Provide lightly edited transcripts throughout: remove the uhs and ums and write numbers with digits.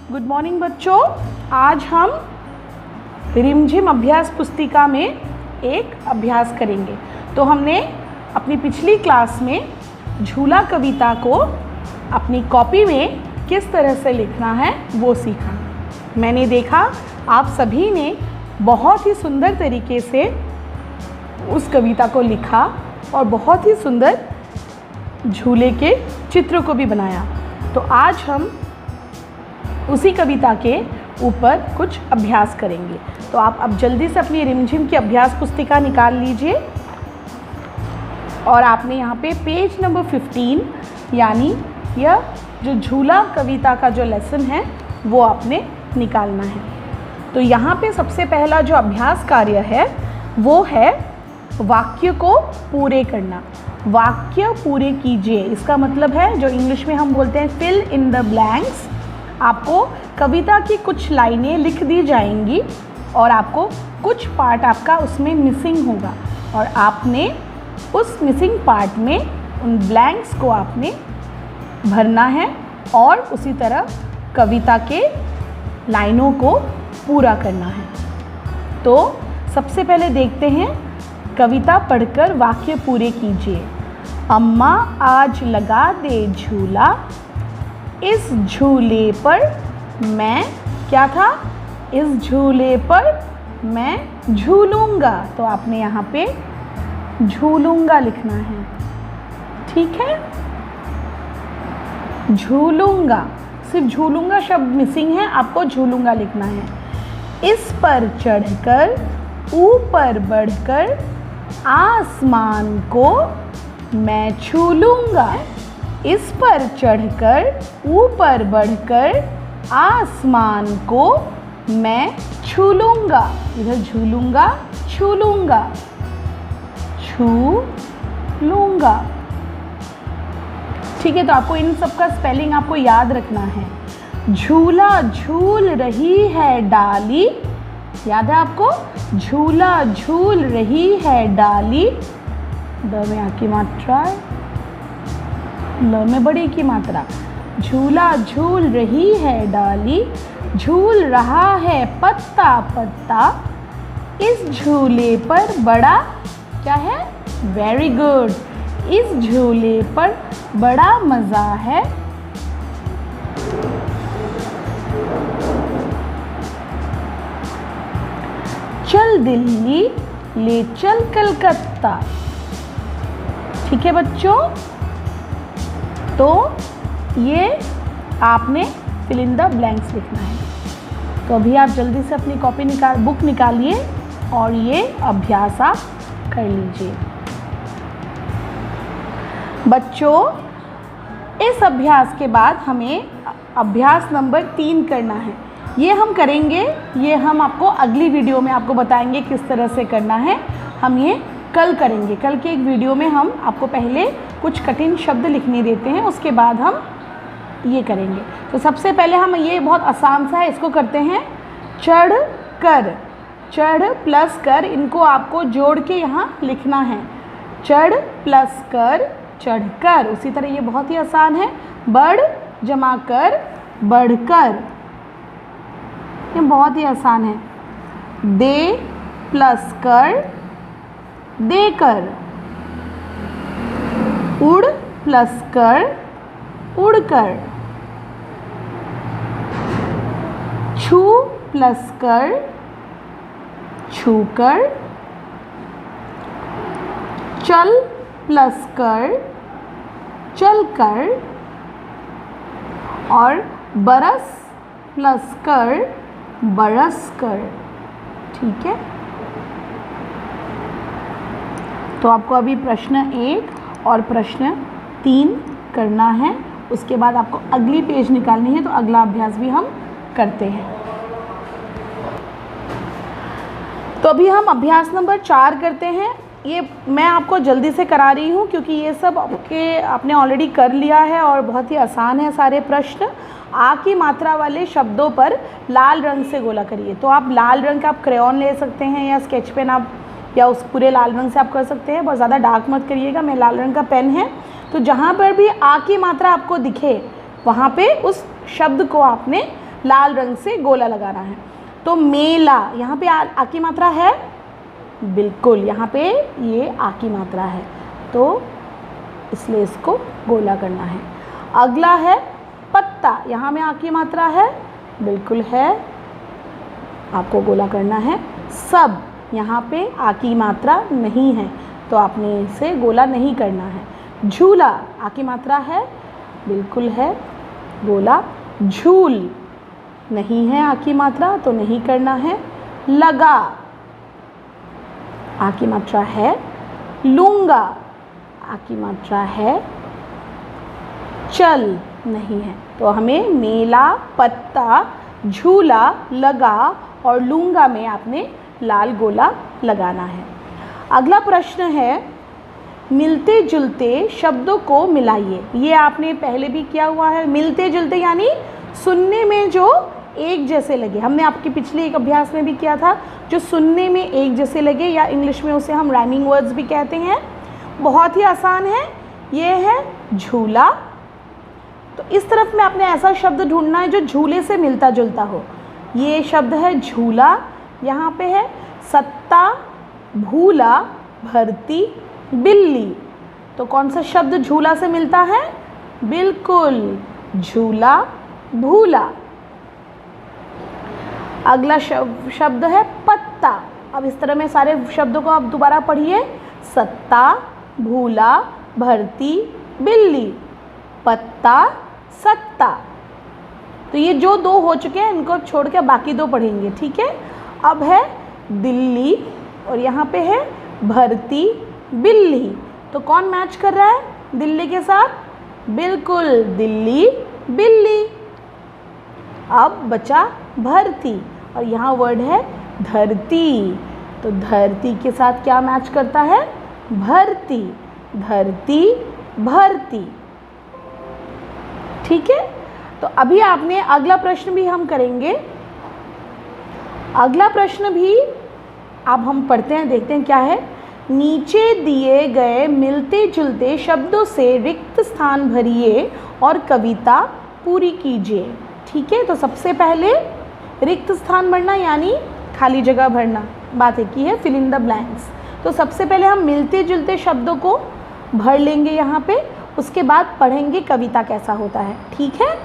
Good morning बच्चों। आज हम रिमझिम अभ्यास पुस्तिका में एक अभ्यास करेंगे। तो हमने अपनी पिछली क्लास में झूला कविता को अपनी कॉपी में किस तरह से लिखना है वो सीखा। मैंने देखा आप सभी ने बहुत ही सुंदर तरीके से उस कविता को लिखा और बहुत ही सुंदर झूले के चित्र को भी बनाया। तो आज हम उसी कविता के ऊपर कुछ अभ्यास करेंगे। तो आप अब जल्दी से अपनी रिमझिम की अभ्यास पुस्तिका निकाल लीजिए और आपने यहाँ पे पेज नंबर 15 यानी यह जो झूला कविता का जो लेसन है वो आपने निकालना है। तो यहाँ पे सबसे पहला जो अभ्यास कार्य है वो है वाक्य को पूरे करना। वाक्य पूरे कीजिए, इसका मतलब है जो इंग्लिश में हम बोलते हैं फिल इन द ब्लैंक्स। आपको कविता की कुछ लाइनें लिख दी जाएंगी और आपको कुछ पार्ट आपका उसमें मिसिंग होगा और आपने उस मिसिंग पार्ट में उन ब्लैंक्स को आपने भरना है और उसी तरह कविता के लाइनों को पूरा करना है। तो सबसे पहले देखते हैं, कविता पढ़कर वाक्य पूरे कीजिए। अम्मा आज लगा दे झूला, इस झूले पर मैं क्या था, इस झूले पर मैं झूलूंगा। तो आपने यहाँ पे झूलूंगा लिखना है, ठीक है। झूलूंगा, सिर्फ झूलूंगा शब्द मिसिंग है, आपको झूलूंगा लिखना है। इस पर चढ़कर ऊपर बढ़कर आसमान को मैं छू लूँगा। इस पर चढ़कर ऊपर बढ़कर आसमान को मैं छू लूँगा। इधर झूलूँगा, छू लूँगा, छू लूँगा, ठीक है। तो आपको इन सब का स्पेलिंग आपको याद रखना है। झूला झूल रही है डाली, याद है आपको, झूला झूल रही है डाली। द में आ की मात्रा, ल में बड़ी की मात्रा। झूला झूल रही है डाली, झूल रहा है पत्ता पत्ता, इस झूले पर बड़ा क्या है, वेरी गुड, इस झूले पर बड़ा मज़ा है। चल दिल्ली ले चल कलकत्ता, ठीक है बच्चों। तो ये आपने फिल इन द ब्लैंक्स लिखना है। तो अभी आप जल्दी से अपनी कॉपी बुक निकालिए और ये अभ्यास आप कर लीजिए। बच्चों, इस अभ्यास के बाद हमें अभ्यास नंबर 3 करना है। ये हम करेंगे, ये हम आपको अगली वीडियो में आपको बताएंगे किस तरह से करना है। हम ये कल करेंगे। कल के एक वीडियो में हम आपको पहले कुछ कठिन शब्द लिखने देते हैं, उसके बाद हम ये करेंगे। तो सबसे पहले हम ये बहुत आसान सा है, इसको करते हैं चढ़ कर। चढ़ प्लस कर, इनको आपको जोड़ के यहाँ लिखना है। चढ़ प्लस कर, चढ़ कर। उसी तरह ये बहुत ही आसान है, बढ़ जमा कर, बढ़कर, ये बहुत ही आसान है। दे प्लस कर, देकर। उड़ प्लस कर, उड़कर। छू प्लस कर, छूकर। चल प्लस कर, चलकर। और बरस प्लस कर, बरस कर, ठीक है। तो आपको अभी प्रश्न 1 और प्रश्न 3 करना है, उसके बाद आपको अगली पेज निकालनी है। तो अगला अभ्यास भी हम करते हैं। तो अभी हम अभ्यास नंबर 4 करते हैं। ये मैं आपको जल्दी से करा रही हूँ क्योंकि ये सब आपने ऑलरेडी कर लिया है और बहुत ही आसान है सारे प्रश्न। आ की मात्रा वाले शब्दों पर लाल रंग से गोला करिए। तो आप लाल रंग का आप क्रेयॉन ले सकते हैं या स्केच पेन आप, या उस पूरे लाल रंग से आप कर सकते हैं। बहुत ज़्यादा डार्क मत करिएगा, मैं लाल रंग का पेन है। तो जहाँ पर भी आ की मात्रा आपको दिखे वहाँ पे उस शब्द को आपने लाल रंग से गोला लगाना है। तो मेला, यहाँ पे आ की मात्रा है, बिल्कुल यहाँ पे ये आ की मात्रा है, तो इसलिए इसको गोला करना है। अगला है पत्ता, यहाँ में आ की मात्रा है, बिल्कुल है, आपको गोला करना है। सब, यहाँ पे आ की मात्रा नहीं है, तो आपने इसे गोला नहीं करना है। झूला, आ की मात्रा है, बिल्कुल है, गोला। झूल, नहीं है आ की मात्रा, तो नहीं करना है। लगा, आ की मात्रा है। लूँगा, आ की मात्रा है। चल, नहीं है, तो हमें मेला, पत्ता, झूला, लगा और लूँगा में आपने लाल गोला लगाना है। अगला प्रश्न है, मिलते जुलते शब्दों को मिलाइए। ये आपने पहले भी किया हुआ है। मिलते जुलते यानी सुनने में जो एक जैसे लगे, हमने आपके पिछले एक अभ्यास में भी किया था, जो सुनने में एक जैसे लगे, या इंग्लिश में उसे हम राइमिंग वर्ड्स भी कहते हैं। बहुत ही आसान है, ये है झूला। तो इस तरफ में आपने ऐसा शब्द ढूंढना है जो झूले से मिलता जुलता हो। ये शब्द है झूला, यहाँ पे है सत्ता, भूला, भरती, बिल्ली। तो कौन सा शब्द झूला से मिलता है? बिल्कुल, झूला, भूला। अगला शब्द है पत्ता। अब इस तरह में सारे शब्दों को आप दोबारा पढ़िए। सत्ता, भूला, भरती, बिल्ली, पत्ता, सत्ता। तो ये जो दो हो चुके हैं, इनको छोड़ के बाकी दो पढ़ेंगे, ठीक है। अब है दिल्ली और यहाँ पे है भरती, बिल्ली। तो कौन मैच कर रहा है दिल्ली के साथ? बिल्कुल, दिल्ली, बिल्ली। अब बचा भरती और यहाँ वर्ड है धरती। तो धरती के साथ क्या मैच करता है? भरती, धरती, भरती। ठीक है। तो अभी आपने अगला प्रश्न भी हम करेंगे। अगला प्रश्न भी अब हम पढ़ते हैं, देखते हैं क्या है। नीचे दिए गए मिलते जुलते शब्दों से रिक्त स्थान भरिए और कविता पूरी कीजिए। ठीक है। तो सबसे पहले रिक्त स्थान भरना यानी खाली जगह भरना, बात एक ही है, फिल इन द ब्लैंक्स। तो सबसे पहले हम मिलते जुलते शब्दों को भर लेंगे यहाँ पे, उसके बाद पढ़ेंगे कविता कैसा होता है। ठीक है।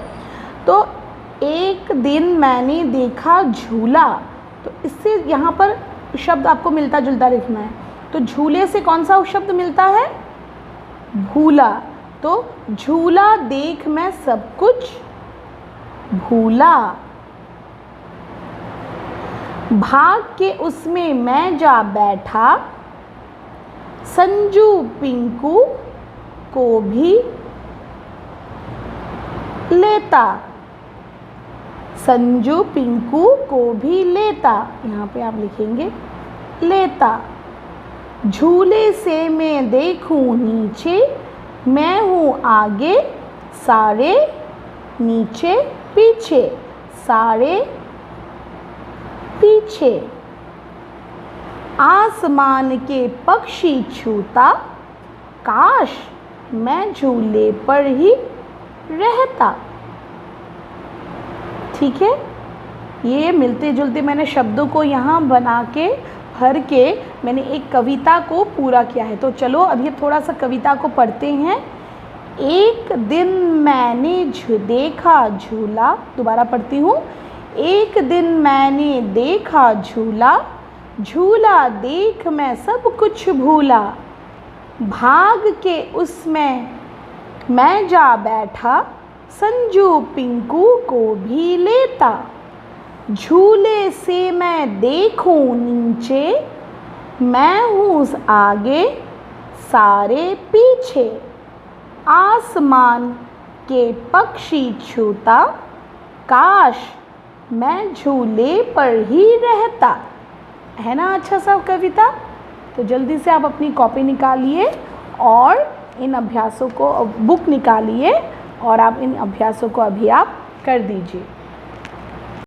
तो एक दिन मैंने देखा झूला, तो इससे यहाँ पर शब्द आपको मिलता जुलता लिखना है। तो झूले से कौन सा शब्द मिलता है? भूला। तो झूला देख मैं सब कुछ भूला। भाग के उसमें मैं जा बैठा, संजू पिंकू को भी लेता। संजू पिंकू को भी लेता, यहाँ पे आप लिखेंगे लेता। झूले से मैं देखूं नीचे, मैं हूँ आगे सारे नीचे पीछे, सारे पीछे। आसमान के पक्षी छूता, काश मैं झूले पर ही रहता। ठीक है। ये मिलते जुलते मैंने शब्दों को यहाँ बना के भर के मैंने एक कविता को पूरा किया है। तो चलो अभी थोड़ा सा कविता को पढ़ते हैं। एक दिन मैंने देखा झूला, दोबारा पढ़ती हूँ। एक दिन मैंने देखा झूला, झूला देख मैं सब कुछ भूला। भाग के उसमें मैं जा बैठा, संजू पिंकू को भी लेता। झूले से मैं देखूं नीचे, मैं हूँ आगे सारे पीछे। आसमान के पक्षी छूता, काश मैं झूले पर ही रहता। है ना अच्छा सा कविता? तो जल्दी से आप अपनी कॉपी निकालिए और इन अभ्यासों को, बुक निकालिए और आप इन अभ्यासों को अभी आप कर दीजिए।